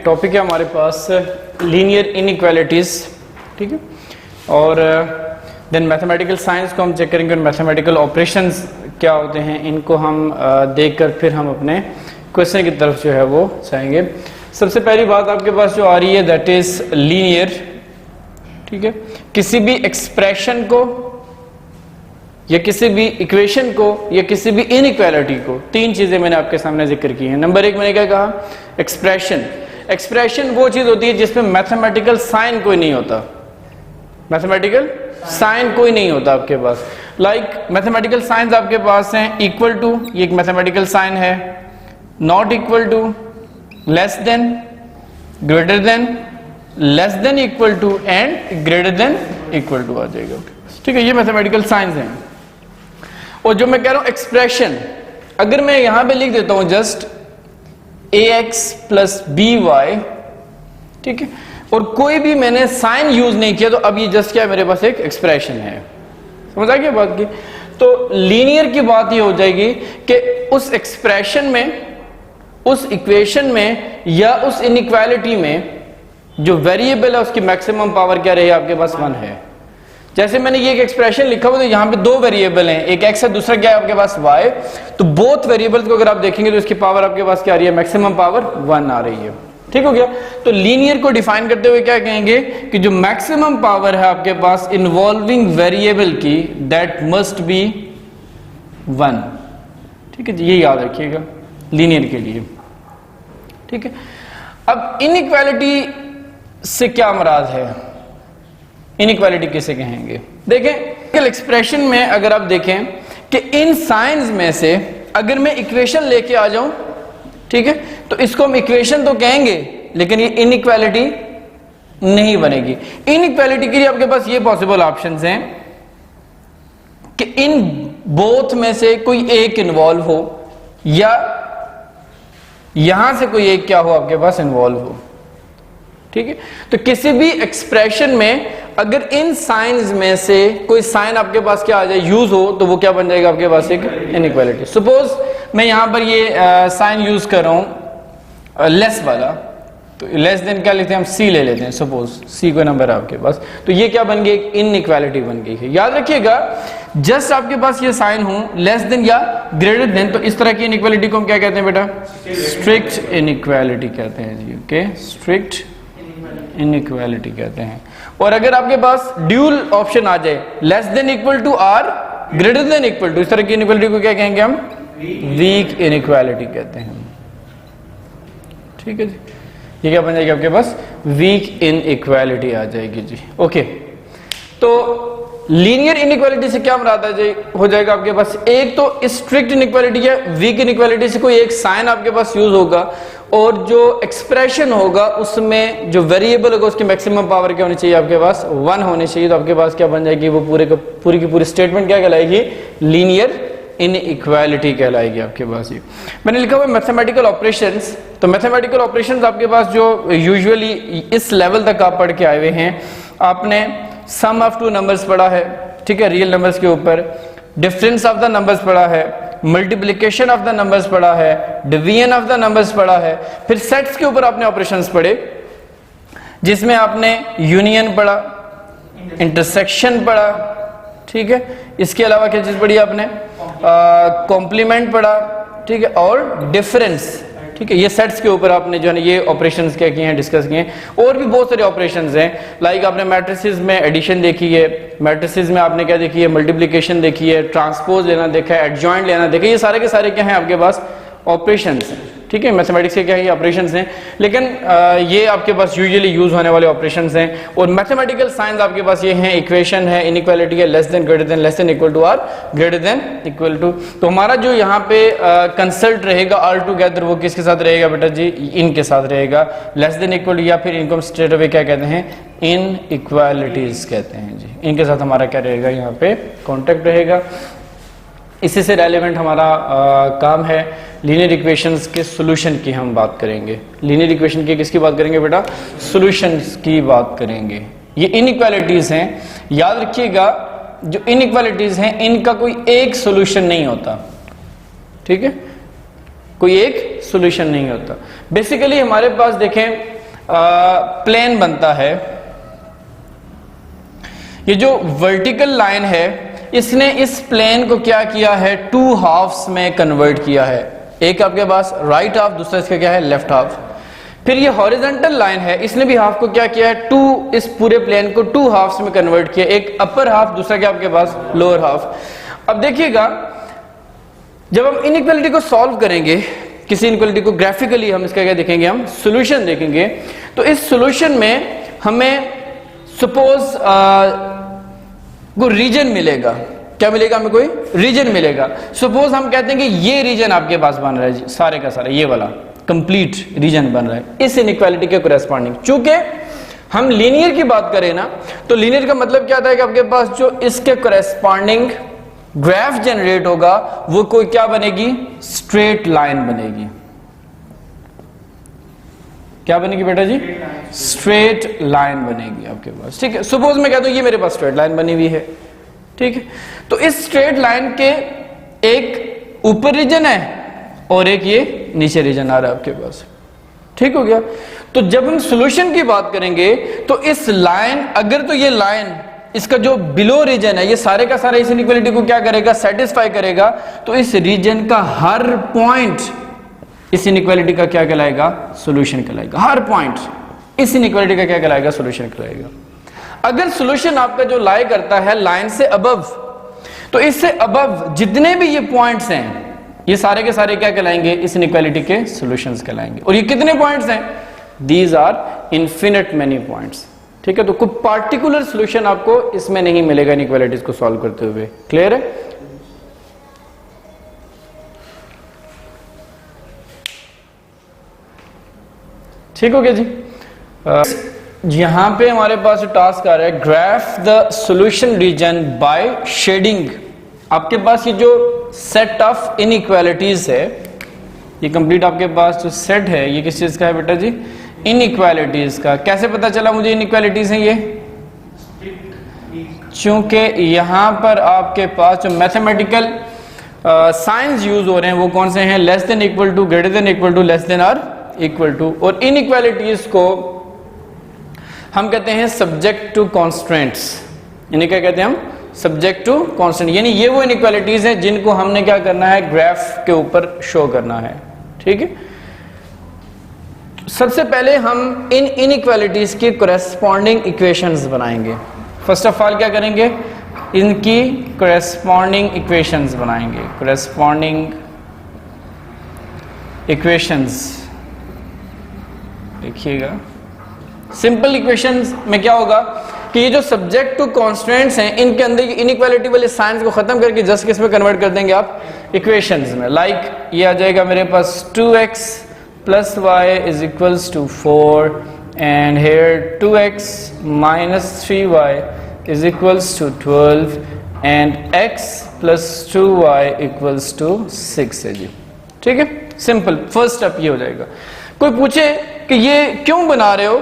Topic है हमारे पास linear inequalities, ठीक है। और देन मैथमेटिकल साइंस को हम चेक करेंगे और मैथमेटिकल ऑपरेशंस क्या होते हैं इनको हम देखकर फिर हम अपने क्वेश्चन की तरफ जो है वो जाएंगे। सबसे पहली बात आपके पास जो आ रही है दैट इज लीनियर, ठीक है। किसी भी एक्सप्रेशन को या किसी भी इक्वेशन को या किसी भी इनइक्वालिटी को, तीन चीजें मैंने आपके सामने जिक्र की हैं। नंबर एक मैंने क्या कहा, एक्सप्रेशन। एक्सप्रेशन वो चीज होती है जिसमें मैथमेटिकल साइन कोई नहीं होता, मैथमेटिकल साइन कोई नहीं होता आपके पास। लाइक मैथमेटिकल साइंस आपके पास हैं इक्वल टू, ये एक मैथमेटिकल साइन है, not equal to, less than, greater than, less than equal to and greater than equal to आ जाएगा, ठीक है। ये मैथमेटिकल साइंस हैं। और जो मैं कह रहा हूं एक्सप्रेशन, अगर मैं यहां पे लिख देता हूं जस्ट ax प्लस by, ठीक है, और कोई भी मैंने साइन यूज नहीं किया तो अब ये जस्ट क्या है, मेरे पास एक एक्सप्रेशन है। समझ आ गया बात की? तो लीनियर की बात ये हो जाएगी कि उस एक्सप्रेशन में, उस इक्वेशन में या उस इनइक्वालिटी में जो वेरिएबल है उसकी मैक्सिमम पावर क्या रही आपके पास, 1 है। जैसे मैंने ये एक एक्सप्रेशन लिखा हुआ तो यहाँ पे दो वेरिएबल हैं, एक x है दूसरा क्या है आपके पास y, तो बोथ वेरिएबल्स को अगर आप देखेंगे तो इसकी पावर आपके पास क्या आ रही है, मैक्सिमम पावर 1 आ रही है, ठीक हो गया। तो लीनियर को डिफाइन करते हुए क्या कहेंगे कि जो मैक्सिमम पावर है आपके पास इन्वॉल्विंग वेरिएबल की दैट मस्ट बी 1, ठीक है। ये याद रखिएगा लीनियर के लिए, ठीक है। अब इनइक्वालिटी से क्या मुराद है, इनइक्वालिटी किसे कहेंगे? देखें एक्सप्रेशन में अगर आप देखें कि इन साइंस में से अगर मैं इक्वेशन लेके आ जाऊं, ठीक है, तो इसको हम इक्वेशन तो कहेंगे लेकिन ये इनइक्वालिटी नहीं बनेगी। इनइक्वालिटी के लिए आपके पास ये पॉसिबल ऑप्शंस हैं कि इन बोथ में से कोई एक इन्वॉल्व हो या यहां से कोई एक क्या हो आपके पास इन्वॉल्व हो, ठीक है। तो किसी भी एक्सप्रेशन में अगर इन साइंस में से कोई साइन आपके पास क्या आ जाए, यूज हो, तो वो क्या बन जाएगा आपके पास, एक इनइक्वालिटी। सपोज मैं यहां पर ये साइन यूज कर रहा हूं लेस वाला, तो लेस देन क्या लेते हैं हम, सी ले लेते हैं, सपोज सी कोई नंबर है आपके पास, तो ये क्या बन गई, एक इनइक्वालिटी बन गई है। याद रखिएगा जस्ट आपके पास ये साइन हो लेस देन या ग्रेटर देन, तो इस तरह की इनइक्वालिटी को हम क्या कहते हैं बेटा, स्ट्रिक्ट इनइक्वालिटी कहते हैं जी, ओके, स्ट्रिक्ट इनइक्वालिटी कहते हैं। और अगर आपके पास ड्यूल ऑप्शन आ जाए, less than equal to or, greater than equal to, इस तरह की इनइक्वालिटी को क्या कहेंगे हम, वीक इनइक्वालिटी कहते हैं, ठीक है जी। ये क्या बन जाएगी आपके पास, वीक इनइक्वालिटी आ जाएगी जी, ओके। तो लीनियर इनइक्वालिटी से क्या मुराद हो जाएगा आपके पास, एक तो स्ट्रिक्ट इनइक्वालिटी है, वीक इनइक्वालिटी से कोई एक साइन आपके पास यूज होगा और जो एक्सप्रेशन होगा उसमें जो वेरिएबल होगा उसकी मैक्सिमम पावर क्या होनी चाहिए आपके पास, 1 होनी चाहिए। तो आपके पास क्या बन जाएगी, वो पूरी की पूरी स्टेटमेंट क्या कहलाएगी, लीनियर इनइक्वालिटी कहलाएगी आपके पास। ये मैंने लिखा हुआ मैथमेटिकल ऑपरेशंस, तो मैथमेटिकल ऑपरेशंस आपके पास जो यूजुअली इस लेवल तक आप पढ़ के आए हुए हैं, आपने सम ऑफ टू नंबर्स पढ़ा है, ठीक है, रियल नंबर्स के ऊपर, डिफरेंस ऑफ द नंबर्स पढ़ा है, मल्टीप्लिकेशन ऑफ द नंबर्स पढ़ा है, डिवीजन ऑफ द नंबर्स पढ़ा है, फिर सेट्स के ऊपर आपने ऑपरेशंस पढ़े जिसमें आपने यूनियन पढ़ा, इंटरसेक्शन पढ़ा, ठीक है। इसके अलावा क्या चीज पढ़ी आपने, कॉम्प्लीमेंट पढ़ा, ठीक है, और डिफरेंस, ठीक है। ये सेट्स के ऊपर आपने जो है ना ये ऑपरेशंस क्या किए हैं, डिस्कस किए हैं। और भी बहुत सारे ऑपरेशंस हैं, लाइक आपने मैट्रिसेस में एडिशन देखी है, मैट्रिसेस में आपने क्या देखी है, मल्टीप्लिकेशन देखी है, ट्रांसपोज लेना देखा है, एडजॉइंट लेना देखा है। ये सारे के सारे क्या हैं आपके पास, ऑपरेशंस हैं, ठीक है। मैथमेटिक्स के क्या है, ऑपरेशंस हैं, लेकिन ये आपके पास यूजुअली यूज होने वाले ऑपरेशंस हैं। और मैथमेटिकल साइंस आपके पास ये हैं, इक्वेशन है, इनइक्वालिटी है, less than, greater than, less than equal to or, greater than equal to. तो हमारा जो यहाँ पे कंसल्ट रहेगा ऑल टुगेदर वो किसके साथ रहेगा बेटा जी, इनके साथ रहेगा, लेस देन इक्वल टू, या फिर इनको हम स्ट्रेट अवे क्या कहते हैं, इनइक्वालिटीज कहते हैं जी। इनके साथ हमारा क्या रहेगा, यहाँ पे कॉन्टेक्ट रहेगा। इसी से रेलेवेंट हमारा काम है लीनियर इक्वेशंस के सॉल्यूशन की हम बात करेंगे। लीनियर इक्वेशन की किसकी बात करेंगे बेटा, सॉल्यूशंस की बात करेंगे। ये इनइक्वालिटीज हैं, याद रखिएगा जो इनइक्वालिटीज हैं इनका कोई एक सॉल्यूशन नहीं होता, ठीक है। कोई एक सॉल्यूशन नहीं होता। बेसिकली हमारे पास देखें प्लेन बनता है, ये जो वर्टिकल लाइन है इसने इस प्लेन को क्या किया है, टू हाफ्स में कन्वर्ट किया है। एक आपके पास राइट हाफ, दूसरा इसका क्या है, लेफ्ट हाफ। फिर ये हॉरिजॉन्टल लाइन है, इसने भी हाफ को क्या किया है, टू, इस पूरे प्लेन को टू हाफ्स में कन्वर्ट किया, एक अपर हाफ, दूसरा क्या आपके पास लोअर हाफ। अब देखिएगा जब हम इनइक्वालिटी को सॉल्व करेंगे, किसी इनइक्वालिटी को ग्राफिकली हम इसका क्या देखेंगे, हम सॉल्यूशन देखेंगे। तो इस सॉल्यूशन में हमें सपोज को रीजन मिलेगा, क्या मिलेगा हमें, कोई रीजन मिलेगा। सपोज हम कहते हैं कि ये रीजन आपके पास बन रहा है सारे का सारा, ये वाला कंप्लीट रीजन बन रहा है इस इनइक्वालिटी के कोरेस्पॉन्डिंग। चूंकि हम लीनियर की बात करें ना, तो लीनियर का मतलब क्या था कि आपके पास जो इसके कोरेस्पॉन्डिंग ग्राफ जनरेट होगा वो कोई क्या बनेगी, स्ट्रेट लाइन बनेगी। क्या बनेगी बेटा जी, स्ट्रेट लाइन बनेगी आपके पास, ठीक है। सपोज मैं कहता हूं ये मेरे पास स्ट्रेट लाइन बनी हुई है, ठीक है। तो इस स्ट्रेट लाइन के एक ऊपर रीजन है और एक ये नीचे रीजन आ रहा है आपके पास, ठीक हो गया। तो जब हम सॉल्यूशन की बात करेंगे तो इस लाइन, अगर तो ये लाइन इसका जो बिलो रीजन है ये सारे का सारा इस इनइक्वालिटी को क्या करेगा, सेटिस्फाई करेगा, तो इस रीजन का हर पॉइंट इस इनइक्वालिटी का क्या कहलाएगा, सॉल्यूशन कहलाएगा। हर पॉइंट इस इनइक्वालिटी का क्या कहलाएगा, सॉल्यूशन कहलाएगा। अगर सॉल्यूशन आपका जो लाई करता है लाइन से अबव, तो इससे अबव जितने भी ये पॉइंट्स हैं ये सारे के सारे क्या कहलाएंगे, इस इनइक्वालिटी के सॉल्यूशंस कहलाएंगे। और ये कितने पॉइंट्स हैं, these are infinite many points, ठीक है। तो कोई पार्टिकुलर सॉल्यूशन आपको इसमें नहीं मिलेगा इनइक्वालिटीज को सॉल्व करते हुए, क्लियर है। ठीक हो गया जी। यहां पे हमारे पास टास्क आ रहा है, graph the solution region by shading. आपके पास ये जो सेट ऑफ इनइक्वालिटीज है, ये कंप्लीट आपके पास जो सेट है ये किस चीज का है बेटा जी, इनइक्वालिटीज का। कैसे पता चला मुझे इनइक्वालिटीज हैं ये, चूंकि यहां पर आपके पास जो मैथमेटिकल साइंस यूज हो रहे हैं वो कौन से हैं, less than equal to, greater than equal to, less than और इक्वल टू। और इनइक्वालिटीज को हम कहते हैं सब्जेक्ट टू कॉन्स्ट्रेंट्स, यानी क्या कहते हैं हम, सब्जेक्ट टू कॉन्स्टेंट। यानी ये वो इनइक्वालिटीज हैं जिनको हमने क्या करना है, ग्राफ के ऊपर शो करना है, ठीक है। सबसे पहले हम इन इनइक्वालिटीज की कोरेस्पॉन्डिंग इक्वेशंस बनाएंगे। फर्स्ट ऑफ ऑल क्या करेंगे, इनकी कोरेस्पॉन्डिंग इक्वेशंस बनाएंगे, कोरेस्पॉन्डिंग इक्वेशंस। देखिएगा सिंपल इक्वेशंस में क्या होगा कि ये जो सब्जेक्ट टू कॉन्स्टेंट्स हैं इनके अंदर इनइक्वालिटी वाले साइंस को खत्म करके जस्ट किस में कन्वर्ट कर देंगे आप, इक्वेशंस में। लाइक ये आ जाएगा मेरे पास 2x plus y is equals to 4 and here 2x minus 3y is equals to 12 and x plus 2y equals to 6 है जी, ठीक है। सिंपल फर्स्ट स्टेप ये हो जाएगा। कोई पूछे कि ये क्यों बना रहे हो,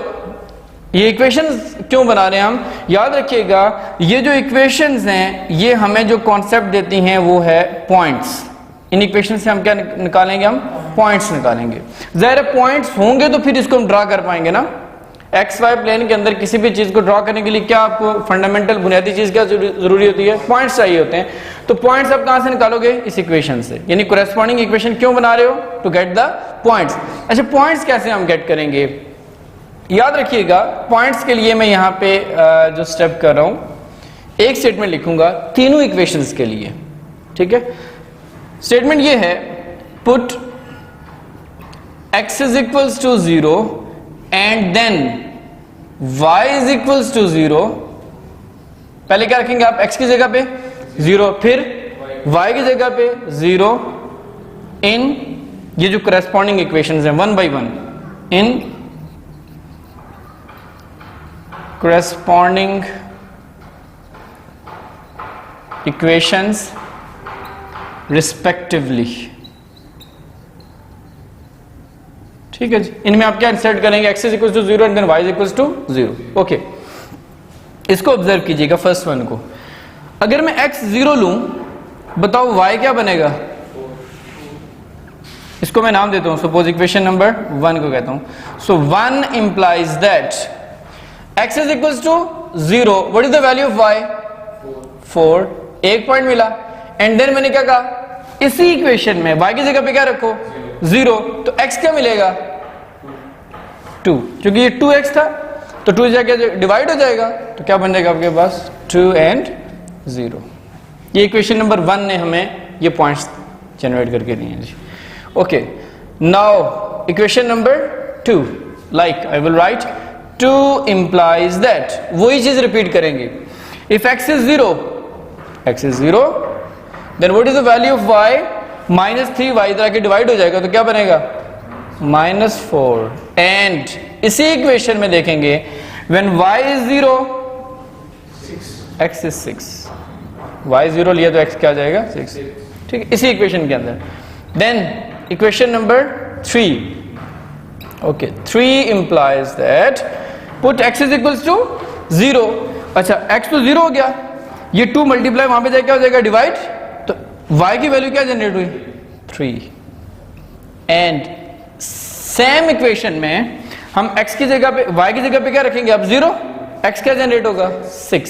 ये इक्वेशंस क्यों बना रहे हैं हम, याद रखिएगा ये जो इक्वेशंस हैं ये हमें जो कॉन्सेप्ट देती हैं वो है पॉइंट्स। इन इक्वेशन से हम क्या निकालेंगे, हम पॉइंट्स निकालेंगे। ज़ाहिर पॉइंट्स होंगे तो फिर इसको हम ड्रा कर पाएंगे ना। एक्स वाई प्लेन के अंदर किसी भी चीज को ड्रा करने के लिए क्या आपको फंडामेंटल बुनियादी चीज क्या जरूरी होती है, पॉइंट्स चाहिए होते हैं। तो पॉइंट्स आप कहां से निकालोगे, इस इक्वेशन से। यानी कोरेस्पॉन्डिंग इक्वेशन क्यों बना रहे हो, टू गेट द पॉइंट्स। अच्छा पॉइंट्स कैसे हम गेट करेंगे, याद रखिएगा पॉइंट्स के लिए मैं यहाँ पे जो स्टेप कर रहा हूं, एक स्टेटमेंट लिखूंगा तीनों इक्वेशंस के लिए, ठीक है। स्टेटमेंट ये है, put x is equals to 0 and then y is equals to 0। पहले क्या रखेंगे आप, x की जगह पे 0, फिर y की जगह पे 0 इन ये जो करेस्पॉन्डिंग इक्वेशंस हैं one by one, in corresponding equations respectively, ठीक है जी। इनमें आप क्या इंसर्ट करेंगे, x is equals to 0 and then y is equals to 0। Okay, इसको ऑब्जर्व कीजिएगा फर्स्ट वन को। अगर मैं x 0 लूं, बताओ y क्या बनेगा, इसको मैं नाम देता हूं, सपोज इक्वेशन नंबर 1 को कहता हूं। So 1 implies that x is equals to 0, what is the value of y? 4, एक पॉइंट मिला। एंड देन मैंने क्या कहा, इसी इक्वेशन में y की जगह पे क्या रखो? 0, तो x क्या मिलेगा? 2, क्योंकि ये 2x था तो 2 जगह डिवाइड हो जाएगा, तो क्या बन जाएगा आपके पास? 2 एंड 0। ये इक्वेशन नंबर 1 ने हमें ये पॉइंट्स जनरेट करके दिए हैं जी। Okay, now equation number 2, like I will write 2 implies that, वही चीज रिपीट करेंगे। If x is 0, then what is the value of y? -3y, इधर आके डिवाइड हो जाएगा तो क्या बनेगा? -4। एंड इसी इक्वेशन में देखेंगे when y is 0, x is 6, y 0 लिया तो x क्या आ जाएगा? 6। ठीक है, इसी इक्वेशन के अंदर। Then equation number 3, okay, 3 implies that put x is equals to 0। अच्छा, x तो 0 हो गया, ये 2 मल्टीप्लाई वहां पे जाए क्या हो जाएगा? डिवाइड, तो y की वैल्यू क्या जनरेट हुई? 3। एंड सेम इक्वेशन में हम x की जगह पे, y की जगह पे क्या रखेंगे? अब 0, x क्या जनरेट होगा? 6,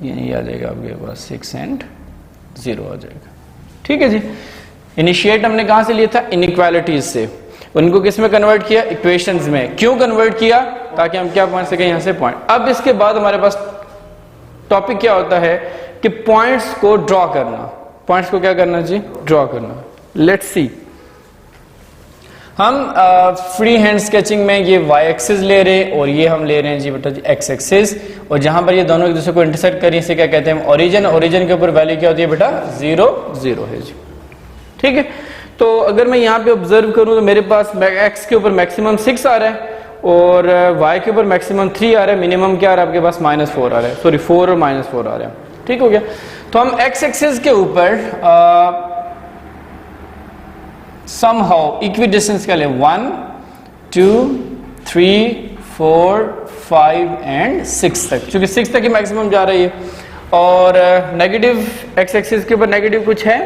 ये आ जाएगा आपके पास 6 एंड 0 आ जाएगा। ठीक है जी। इनिशिएट हमने कहां से लिया था? इनइक्वालिटीज से। उनको किस में कन्वर्ट किया? इक्वेशंस में। क्यों कन्वर्ट किया? ताकि हम क्या पहुंच सके? यहां से पॉइंट। अब इसके बाद हमारे पास टॉपिक क्या होता है कि पॉइंट्स को ड्रॉ करना। पॉइंट्स को क्या करना जी? ड्रॉ करना। लेट्स सी, हम फ्री हैंड स्केचिंग में ये y एक्सिस ले रहे हैं और ये हम ले रहे हैं जी बेटा जी x एक्सिस, और जहां पर ये दोनों एक दूसरे को इंटरसेक्ट करें इसे क्या कहते हैं? ओरिजिन। ओरिजिन के ऊपर वैल्यू क्या होती है बेटा? 0 0 है जी। ठीक है, तो अगर मैं यहाँ पे ऑब्जर्व करूं तो मेरे पास x के ऊपर मैक्सिमम 6 आ रहा है और y के ऊपर मैक्सिमम 3 आ रहा है, मिनिमम क्या आ रहा है आपके पास? -4 आ रहा है, सॉरी 4 और -4 आ रहा है। ठीक हो गया। तो हम x एक्सिस के ऊपर समहाउ इक्विडिस्टेंस क्या ले? 1 2 3 4 5 एंड 6 तक, क्योंकि 6 तक ही मैक्सिमम जा रही है। और नेगेटिव x एक्सिस के ऊपर नेगेटिव कुछ है?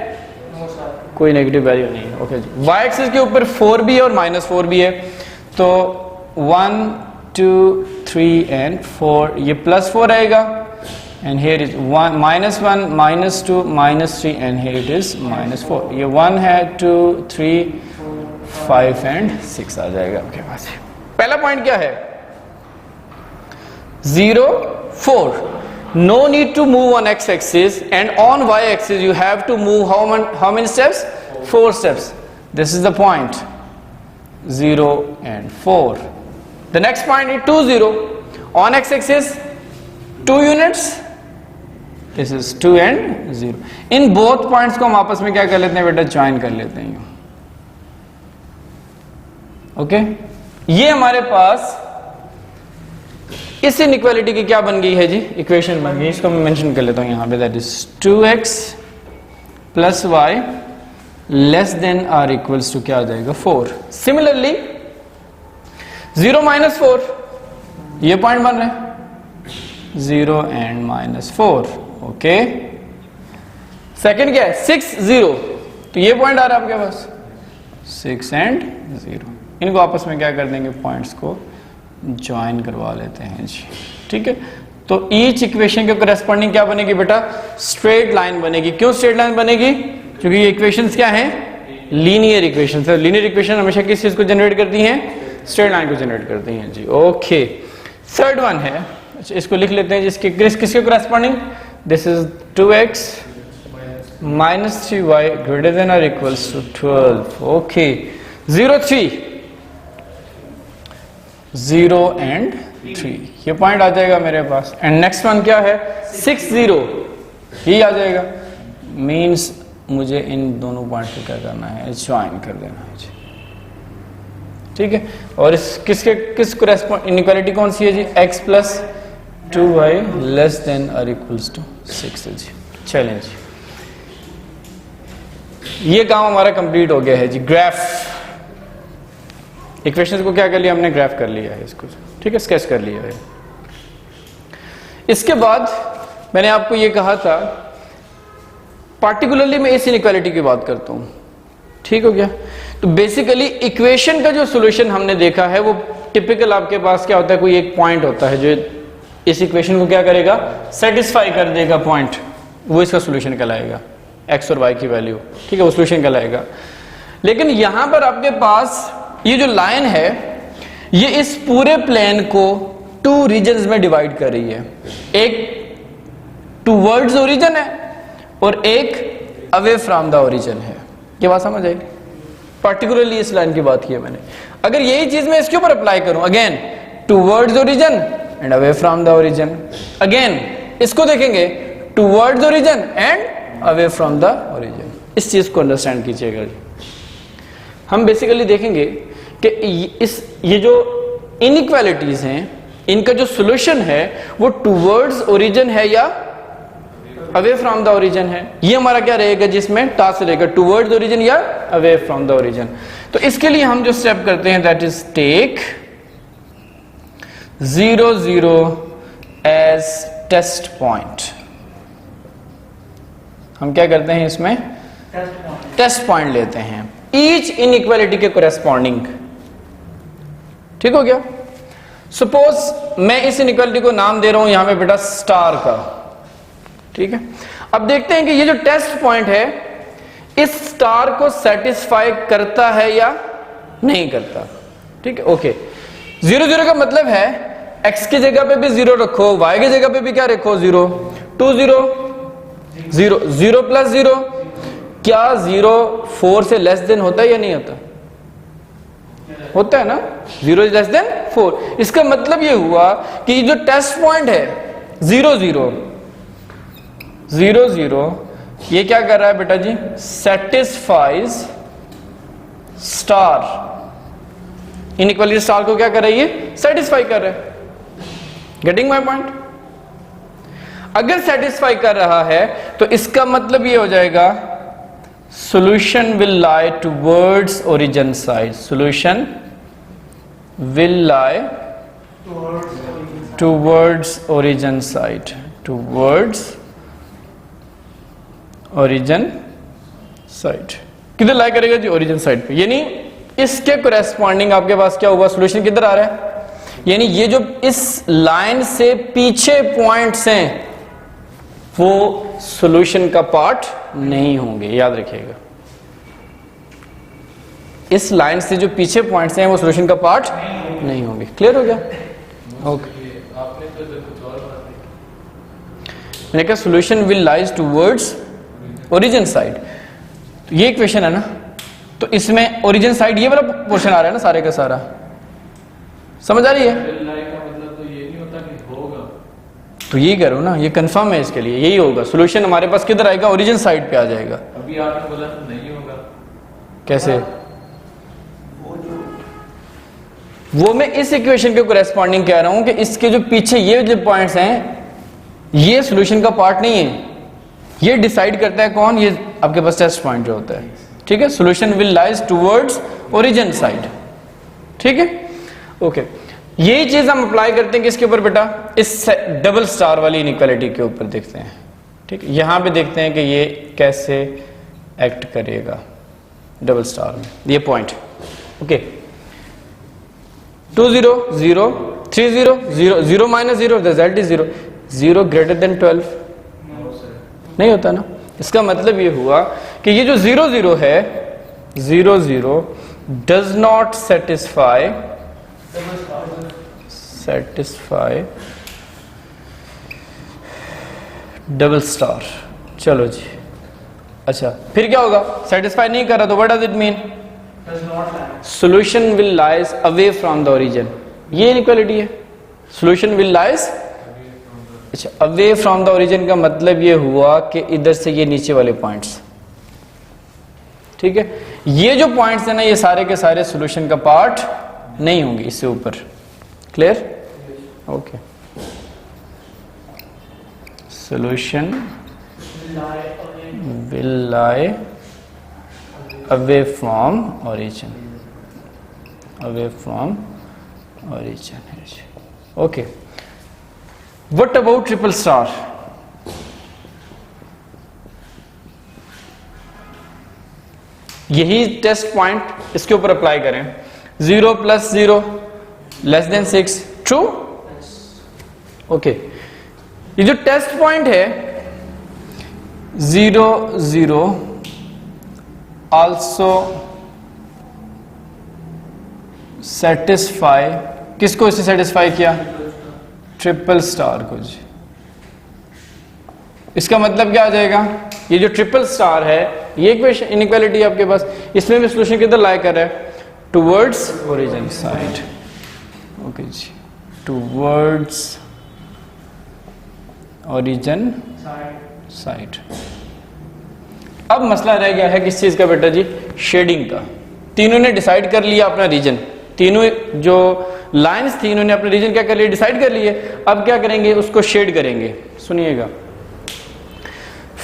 कोई नेगेटिव वैल्यू नहीं है। ओके जी। y एक्सिस के ऊपर 4 भी है और -4 भी है, तो 1 2 3 एंड 4, ये +4 आएगा, and here is 1 -2 -3 and here it is -4। ये 1 है, 2 3 5 एंड 6 आ जाएगा आपके पास। पहला पॉइंट क्या है? 0 4। No need to move on x axis, and on y axis you have to move how many steps? 4 steps. This is the point, 0 and 4. The next point is 2 0. On x axis 2 units. This is 2 and 0. In both points को हम आपस में क्या कर लेते हैं बेटा? Join कर लेते हैं। ओके, ये हमारे पास इस इनइक्वालिटी की क्या बन गई है जी? इक्वेशन बन गई। इसको मैं मेंशन कर लेता हूं यहां पे, that is 2x plus y less than or equals to क्या आ जाएगा? 4। सिमिलरली 0 -4, ये पॉइंट बन रहे हैं 0 एंड -4। ओके, सेकंड क्या है? 6 0, तो ये पॉइंट आ रहा है आपके पास 6 एंड 0। इनको आपस में क्या कर देंगे? पॉइंट्स को ज्वाइन करवा लेते हैं जी। ठीक है, तो ईच इक्वेशन के करेस्पॉन्डिंग क्या बनेगी बेटा? स्ट्रेट लाइन बनेगी। क्यों स्ट्रेट लाइन बनेगी? क्योंकि ये इक्वेशंस क्या हैं? लीनियर इक्वेशंस है। लीनियर इक्वेशन हमेशा किस चीज को जनरेट करती हैं? स्ट्रेट लाइन को जनरेट करती हैं जी। ओके, थर्ड वन है, अच्छा इसको लिख लेते हैं जिसके किसके corresponding? This is 2x -3y greater than और इक्वल्स टू 12। ओके, 0 3 0 एंड 3, ये पॉइंट आ जाएगा मेरे पास। एंड नेक्स्ट वन क्या है? 6 0, ये आ जाएगा। मींस मुझे इन दोनों पॉइंट को क्या करना है? ज्वाइन कर देना है जी। ठीक है, और इस किस करेस्पॉन्ड इनइक्वालिटी कौन सी है जी? x plus 2y less than और इक्वल्स टू 6 है जी। चलें जी, ये काम हमारा कंप्लीट हो गया है जी। ग्राफ इक्वेशंस को क्या कर लिया हमने? ग्राफ कर लिया है इसको। ठीक है, स्केच कर लिया है। इसके बाद मैंने आपको ये कहा था, पार्टिकुलरली मैं इस इनइक्वालिटी की बात करता हूं। ठीक हो गया। तो बेसिकली इक्वेशन का जो सॉल्यूशन हमने देखा है वो टिपिकल आपके पास क्या होता है, कोई एक पॉइंट होता है जो इस इक्वेशन को क्या करेगा, सेटिस्फाई कर देगा पॉइंट, वो इसका सॉल्यूशन कहलाएगा, एक्स और वाई की वैल्यू, ठीक है, वो सॉल्यूशन कहलाएगा। लेकिन यहां पर आपके पास ये जो लाइन है ये इस पूरे प्लेन को 2 रीजन्स में डिवाइड कर रही है, एक टूवर्ड्स ओरिजिन है और एक अवे फ्रॉम द ओरिजिन है। ये बात समझ आएगी, पर्टिकुलरली इस लाइन की बात की है मैंने। अगर यही चीज मैं इसके ऊपर अप्लाई करूं, again towards origin and away from the origin, again इसको देखेंगे towards origin and away from the origin. इस चीज को अंडरस्टैंड कीजिएगा। हम बेसिकली देखेंगे कि ये जो इनइक्वालिटीज हैं इनका जो सॉल्यूशन है वो टूवर्ड्स ओरिजिन है या अवे फ्रॉम द ओरिजिन है। ये हमारा क्या रहेगा, जिसमें टास्क रहेगा टूवर्ड्स ओरिजिन या अवे फ्रॉम द ओरिजिन। तो इसके लिए हम जो स्टेप करते हैं that is take 0 0 as test point. हम क्या करते हैं इसमें टेस्ट पॉइंट लेते हैं ईच इनइक्वालिटी के कोरेस्पॉन्डिंग। ठीक हो गया। सपोज मैं इस इनइक्वालिटी को नाम दे रहा हूं यहां पे बेटा स्टार का, ठीक है। अब देखते हैं कि ये जो टेस्ट पॉइंट है इस स्टार को सेटिस्फाई करता है या नहीं करता, ठीक है। ओके, 0 0 का मतलब है x की जगह पे भी 0 रखो, y की जगह पे भी क्या रखो 0, 2 0 0 0 प्लस 0, क्या 0 4 से लेस देन होता है या नहीं होता, होता है ना, 0 इज लेस देन 4। इसका मतलब ये हुआ कि जो टेस्ट पॉइंट है 0 0 0 0 ये क्या कर रहा है बेटा जी, सेटिस्फाइज स्टार। इनइक्वालिटी स्टार को क्या कर रही है, सेटिस्फाई कर रहा है। Getting my point. अगर सेटिस्फाई कर रहा है तो इसका मतलब ये हो जाएगा solution will lie towards origin side, solution will lie towards origin side, towards origin side। किधर लाई करेगा जी, ओरिजिन साइड पे, यानी इसके कोरेस्पॉन्डिंग आपके पास क्या होगा, सॉल्यूशन किधर आ रहा है, यानी ये जो इस लाइन से पीछे पॉइंट्स हैं वो सॉल्यूशन का पार्ट नहीं होंगे, याद रखिएगा। इस लाइन से जो पीछे पॉइंट्स हैं वो सॉल्यूशन का पार्ट नहीं होंगे। क्लियर हो गया। ओके, आपने तो कुछ और बात की, मैंने कहा solution will lies towards origin side. तो ये इक्वेशन है ना, तो इसमें ओरिजिन साइड ये वाला पोर्शन आ रहा है ना सारे का सारा, समझ आ रही है। तो यही करो ना, ये कंफर्म है, इसके लिए यही होगा, सॉल्यूशन हमारे पास किधर आएगा, ओरिजिन साइड पे आ जाएगा। अभी आपने बोला तो नहीं होगा, कैसे, वो मैं इस इक्वेशन के कोरेस्पॉन्डिंग कह रहा हूं कि इसके जो पीछे ये जो पॉइंट्स हैं ये सॉल्यूशन का पार्ट नहीं है, ये डिसाइड करता है कौन, ये आपके पास टेस्ट पॉइंट जो होता है, ठीक है। Solution will lies towards origin side, ठीक है। ओके, यही चीज हम अप्लाई करते हैं किसके ऊपर बेटा, इस डबल स्टार वाली इनइक्वालिटी के ऊपर देखते हैं, ठीक है। यहां पे देखते हैं कि ये कैसे एक्ट करेगा डबल स्टार में, ये point. Okay, 2 0 0 3 0 0 0 minus 0 result is 0, 0 greater than 12 नहीं होता ना। इसका मतलब ये हुआ कि ये जो 0 0 है 0 0 does not satisfy double star. चलो जी, अच्छा फिर क्या होगा, सेटिस्फाई नहीं कर रहा तो what does it mean, solution will lies away from the origin. ये इनइक्वालिटी है, सॉल्यूशन विल लाइज, अच्छा अवे फ्रॉम द ओरिजिन का मतलब ये हुआ कि इधर से ये नीचे वाले पॉइंट्स, ठीक है। ये जो पॉइंट्स है ना ये सारे के सारे सॉल्यूशन का पार्ट नहीं होंगे इससे ऊपर। Clear, okay. Solution will lie away from origin, away from origin. Okay, what about triple star, यही टेस्ट पॉइंट इसके ऊपर अप्लाई करें। 0 + 0 < 6 ट्रू। ओके, ये जो टेस्ट पॉइंट है 0 0 आल्सो सेटिस्फाई, किसको इससे सेटिस्फाई किया? ट्रिपल स्टार को जी। इसका मतलब क्या आ जाएगा? ये जो ट्रिपल स्टार है ये इक्वेशन इनइक्वालिटी आपके पास, इसमें भी सोल्यूशन किधर लाई कर रहा है? Towards origin side. ओके जी, टुवर्ड्स ओरिजिन साइड। अब मसला रह गया है किस चीज का बेटा जी? शेडिंग का। तीनों ने डिसाइड कर लिया अपना रीजन, तीनों जो लाइंस थी इन्होंने अपने रीजन क्या कर लिया? डिसाइड कर लिए। अब क्या करेंगे? उसको शेड करेंगे। सुनिएगा,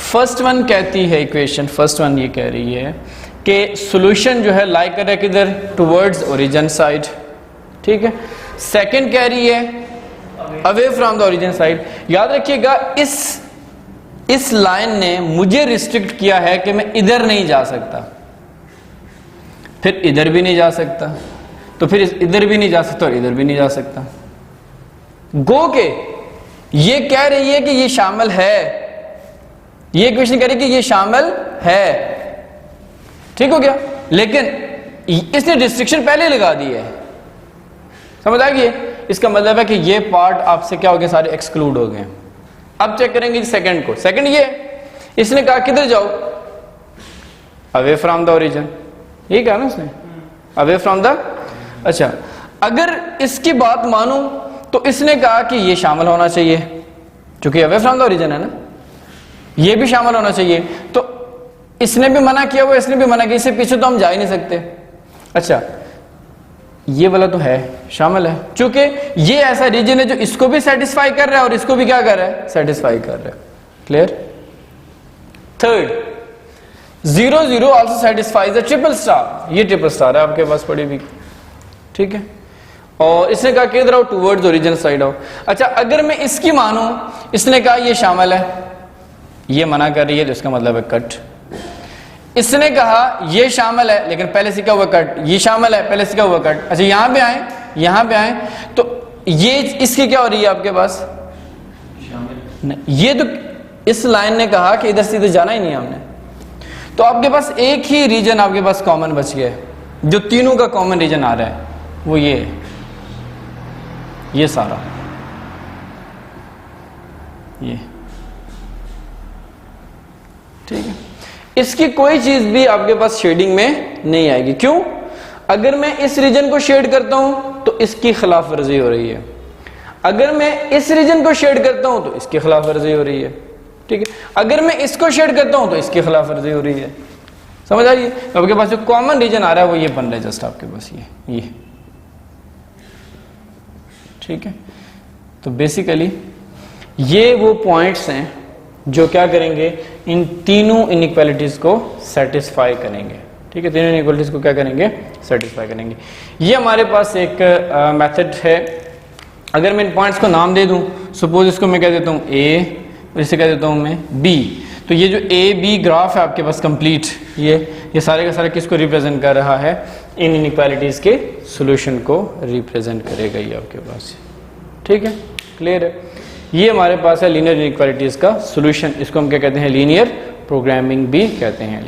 फर्स्ट वन कहती है इक्वेशन, फर्स्ट वन ये कह रही है कि सॉल्यूशन जो है लाई कर रहा है किधर? टुवर्ड्स ओरिजिन साइड, ठीक है। सेकंड कह रही है away from the origin side. याद रखिएगा इस लाइन ने मुझे रिस्ट्रिक्ट किया है कि मैं इधर नहीं जा सकता, फिर इधर भी नहीं जा सकता, तो फिर इधर भी नहीं जा सकता और इधर भी नहीं जा सकता। गो के ये कह रही है कि ये शामिल है, ये इक्वेशन कह रही है कि ये शामिल है, ठीक हो गया। लेकिन इसने रिस्ट्रिक्शन पहले लगा दी है, समझ आ गई? इसका मतलब है कि ये पार्ट आपसे क्या हो गए? सारे एक्सक्लूड हो गए। अब चेक करेंगे सेकंड को। सेकंड ये इसने कहा किधर जाओ? अवे फ्रॉम द ओरिजिन, ये कहा ना इसने, अवे फ्रॉम द। अच्छा, अगर इसकी बात मानूं तो इसने कहा कि ये शामिल होना चाहिए, क्योंकि अवे फ्रॉम द ओरिजिन है ना, ये भी शामिल होना चाहिए। तो इसने भी मना किया हुआ, इसने भी मना किया, इससे पीछे तो हम जा ही नहीं सकते। अच्छा, ये वाला तो है शामिल है, क्योंकि ये ऐसा रीजन है जो इसको भी सेटिस्फाई कर रहा है और इसको भी क्या कर रहा है? सेटिस्फाई कर रहा है। Clear? Third, 0 0 also satisfies the triple star. ये ट्रिपल स्टार है आपके पास पड़ी हुई, ठीक है। और इसने कहा किधर आओ? टुवर्ड्स ओरिजिन साइड आओ। अच्छा, अगर मैं इसकी मानूं, इसने कहा ये शामिल है, ये मना कर रही है, तो इसका मतलब है कट। इसने कहा ये शामिल है, लेकिन पहले से क्या हुआ? कट। ये शामिल है, पहले से क्या हुआ? कट। अच्छा, यहां पे आए, यहां पे आए, तो ये इसकी क्या हो रही है आपके पास? शामिल। ये तो इस लाइन ने कहा कि इधर से इधर जाना ही नहीं हमने, तो आपके पास एक ही रीजन आपके पास कॉमन बच गया है, जो तीनों का कॉमन रीजन आ रहा है, वो ये है, ये सारा, ये, ठीक है। इसकी कोई चीज भी आपके पास शेडिंग में नहीं आएगी। क्यों? अगर मैं इस रीजन को शेड करता हूं तो इसकी खिलाफ वर्जी हो रही है, अगर मैं इस रीजन को शेड करता हूं तो इसकी खिलाफ वर्जी हो रही है, ठीक है। अगर मैं इसको शेड करता हूं तो इसकी खिलाफ वर्जी हो रही है। समझ आ रही है? आपके पास जो कॉमन रीजन आ रहा है वो ये बन रहा है जस्ट आपके पास, ये, ठीक है। तो बेसिकली ये वो पॉइंट्स हैं जो क्या करेंगे? इन तीनों इनइक्वालिटीज को सेटिस्फाई करेंगे, ठीक है। तीनों इनइक्वालिटीज को क्या करेंगे? सेटिस्फाई करेंगे। ये हमारे पास एक मेथड है। अगर मैं इन पॉइंट्स को नाम दे दूं, सपोज इसको मैं कह देता हूं ए, और इसे कह देता हूं मैं बी, तो ये जो ए बी ग्राफ है आपके पास कंप्लीट, ये सारे का सारा किसको रिप्रेजेंट कर रहा है? इन इनइक्वालिटीज के सॉल्यूशन को रिप्रेजेंट करेगा ये आपके पास, ठीक है। क्लियर है? ये हमारे पास है लीनियर इनइक्वालिटीज का सॉल्यूशन। इसको हम क्या कहते हैं? लीनियर प्रोग्रामिंग भी कहते हैं।